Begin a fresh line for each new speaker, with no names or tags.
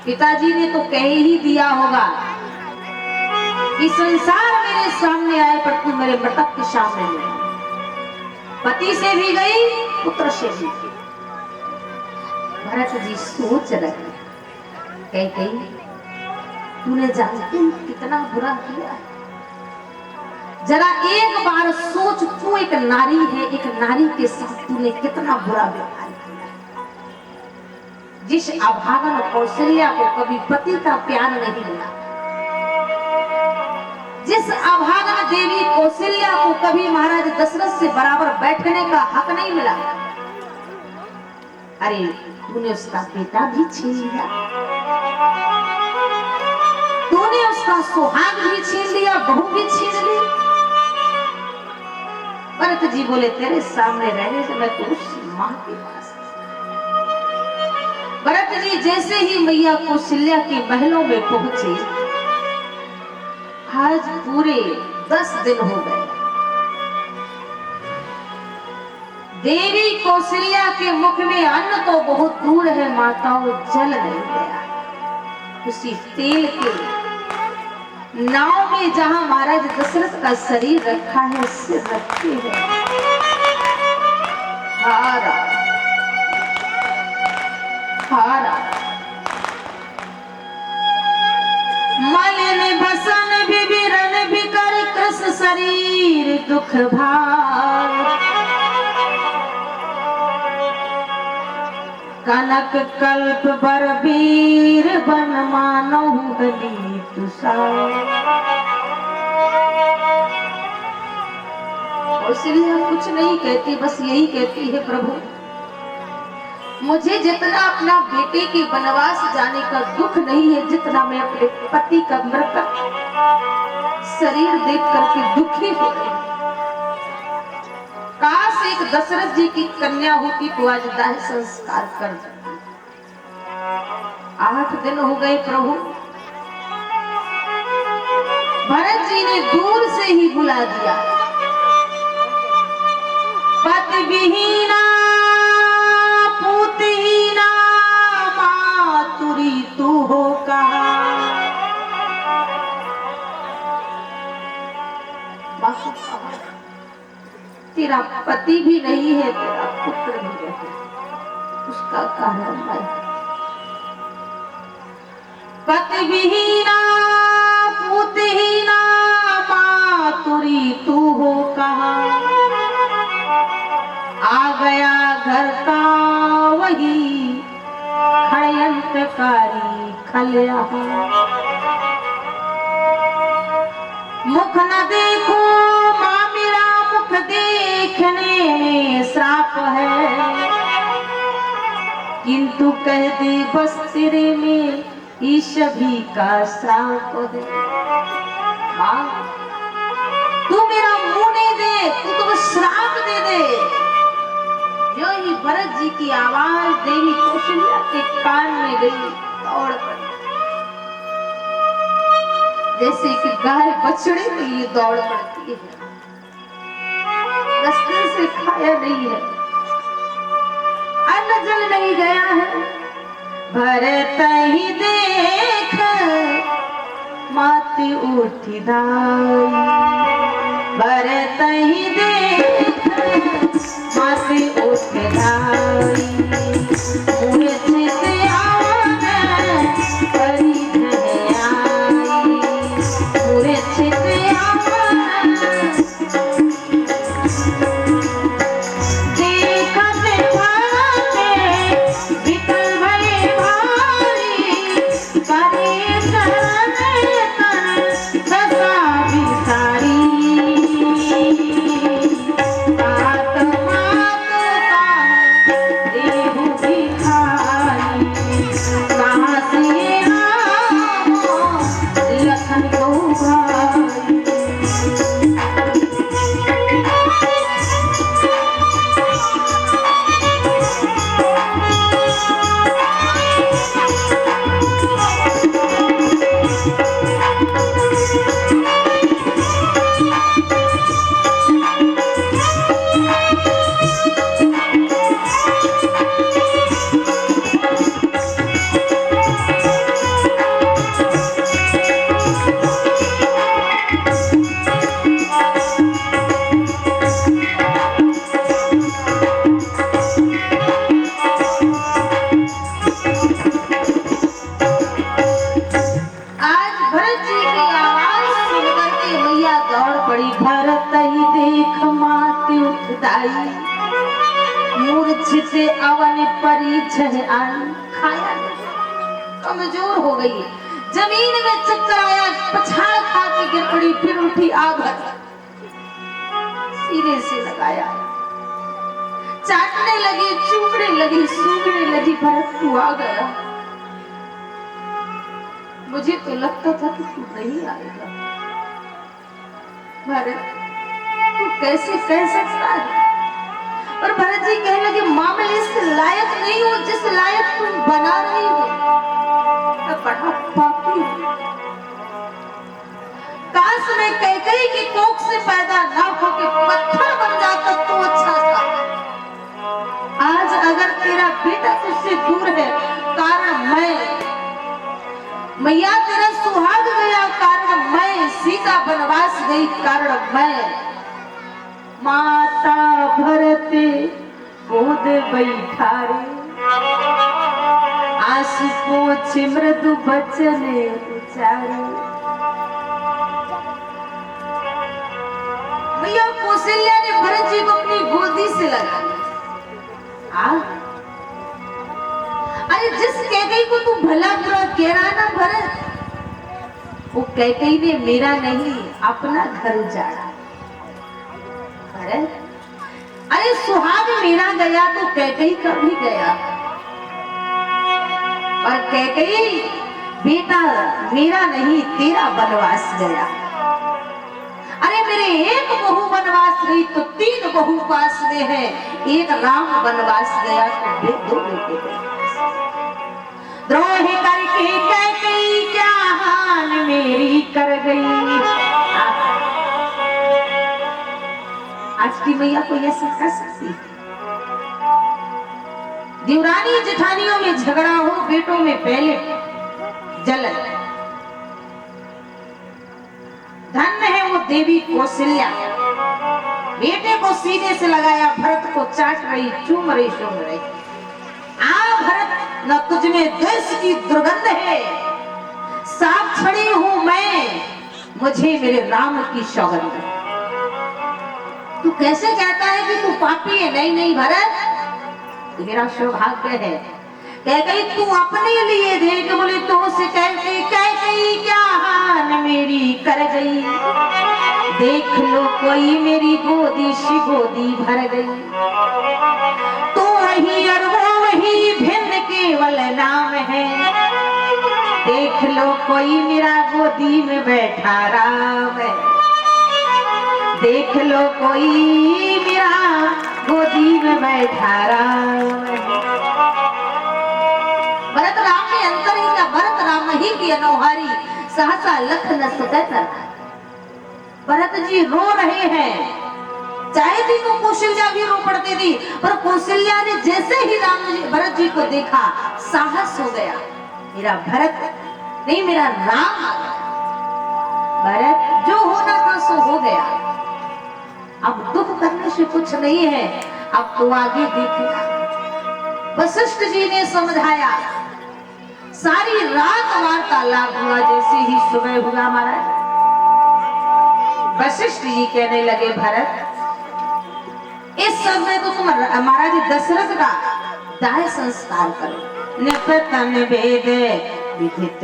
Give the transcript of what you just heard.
पिताजी ने तो कह ही दिया होगा कि संसार मेरे सामने आए पर तू मेरे मृतक के सामने नहीं। पति से भी गई, पुत्र से भी गई। भरत जी सोच रहे, कही तूने जानती कितना बुरा किया। जरा एक बार सोच, तू एक नारी है, एक नारी के साथ तूने कितना बुरा व्यवहार किया। जिस अभागन कौशल्या को कभी पति का प्यार नहीं मिला, जिस अभागन देवी कौशल्या को कभी महाराज दशरथ से बराबर बैठने का हक नहीं मिला, अरे तूने उसका बेटा भी छीन लिया, तूने उसका सुहाग भी छीन लिया, बहू भी छीन ली। भरत जी बोले तेरे सामने रहने से मैं तो उस मां के पास। भरत जी जैसे ही मैया कौशल्या के महलों में पहुंचे, आज पूरे 10 दिन हो गए। देवी कौशल्या के मुख में अन्न तो बहुत दूर है, माताओं जल नहीं गया। उसी तेल के नाव में जहां महाराज दशरथ का शरीर रखा है, सिर रखे है, हारा हारा मलिन भसन विविरन विकर कृष्ण शरीर दुख भार। कनक कल्प बर वीर बन मानो गली तुषार। कौशल्या कुछ नहीं कहती, बस यही कहती है प्रभु मुझे जितना अपना बेटे के वनवास जाने का दुख नहीं है, जितना मैं अपने पति का मृतक शरीर देख करके दुखी हो रही। काश एक दशरथ जी की कन्या होती तो आज दाह संस्कार कर देती। 8 दिन हो गए प्रभु, भरत जी ने दूर से ही बुला दिया, पति विहीना पूतहीना मातुरी तू हो कहा। तेरा पति भी नहीं है, तेरा पुत्र भी नहीं, उसका कारण है। पति विहीना पूतहीना मातुरी तू हो कहा। आ गया घर का वही खड़यंत्रकारी खलिया। मुख न देखो मां मेरा, मुख देखने में श्राप है, किंतु कह दे बस तेरे में ईश भी का श्राप है। मां तू मेरा मुंह नहीं दे, तू तो श्राप दे दे। जो ही भरत जी की आवाज देवी कौशल्या के कान में गई, दौड़ पड़ी, जैसे कि गाय बछड़े के लिए दौड़ पड़ती है। 10 दिन से खाया नहीं है, अन्न जल नहीं गया है। भरत ही देख माती उठी दाई, भरत ही देख माती उठी दाई। छिते अवन परिचय आई, खाया कमजोर हो गई, जमीन में चक्कर आया, पछाड़ खा के गिर पड़ी, फिर उठी, आग सीने से लगाया, चाटने लगी, चूमने लगी, सूंघने लगी। भरत तू आ गया, मुझे तो लगता था कि तू नहीं आएगा। भरत तू कैसे कह सकता है? और भरत जी कहने लगे मां मैं इस लायक नहीं हूं जिस लायक तुम बना रही हो, मैं बड़ा पापी हूं। काश मैं कैकेयी की कोख से पैदा ना होके पत्थर बन जाता तो अच्छा था। आज अगर तेरा बेटा तुझसे दूर है कारण मैया तेरा सुहाग गया कारण मैं, सीता वनवास गई कारण मैं, माता भरत गोद बैठारे, आंसू पोंछे मृदु बचन उचारे। मैया कौशल्या ने भरत जी को अपनी गोदी से लगा लिया। अरे जिस कैकेयी को तू भला बुरा कह रहा ना भरत, वो कैकेयी ने मेरा नहीं अपना घर उजाड़ा। अरे सुहाग मेरा गया तो कैकेयी का भी गया, और कैकेयी बेटा मेरा नहीं तेरा वनवास गया। अरे मेरे एक बहू वनवास गई तो 3 बहू पास में है, एक राम वनवास गया तो 2 बेटे गए। द्रोह करके कैकेयी क्या हाल मेरी कर गई। आज की मैया को ऐसा कर सकती? देवरानी जेठानियों में झगड़ा हो, बेटों में पहले जलन। धन्य है वो देवी कौशल्या, बेटे को सीने से लगाया, भरत को चाट रही, चूम रही, सूंघ रही। आ भरत न तुझ में द्वेष की दुर्गंध है, साफ छड़ी हूं मैं, मुझे मेरे राम की सौगंध है। तू कैसे कहता है कि तू पापी है? नहीं नहीं भरत, मेरा सौभाग्य है। कैकेयी तू अपने लिए देख, बोले तो से कैकेयी क्या हाल मेरी कर गई। देख लो कोई मेरी गोदी सी गोदी भर गई, तो वही और वो वही भिन्न केवल नाम है। देख लो कोई मेरा गोदी में बैठा राम है, देख लो कोई मेरा गोदी में बैठा राम है। भरत राम में अंतर ही क्या? भरत राम ही की अनौहारी, सहसा लखन सुदत। भरत जी रो रहे हैं, चाहे थी तो कौशल्या भी रो पड़ती थी, पर कौशल्या ने जैसे ही भरत जी को देखा साहस हो गया, मेरा भरत नहीं मेरा राम आ गया। भरत जो होना था सो हो गया, अब दुख करने से कुछ नहीं है, अब तो आगे देखना। वशिष्ठ जी ने समझाया, सारी रात वार्तालाप हुआ, जैसे ही सुबह हुआ महाराज वशिष्ठ जी कहने लगे भरत इस समय तो तुम महाराज दशरथ का दाह संस्कार करो। निपतन वेद विधित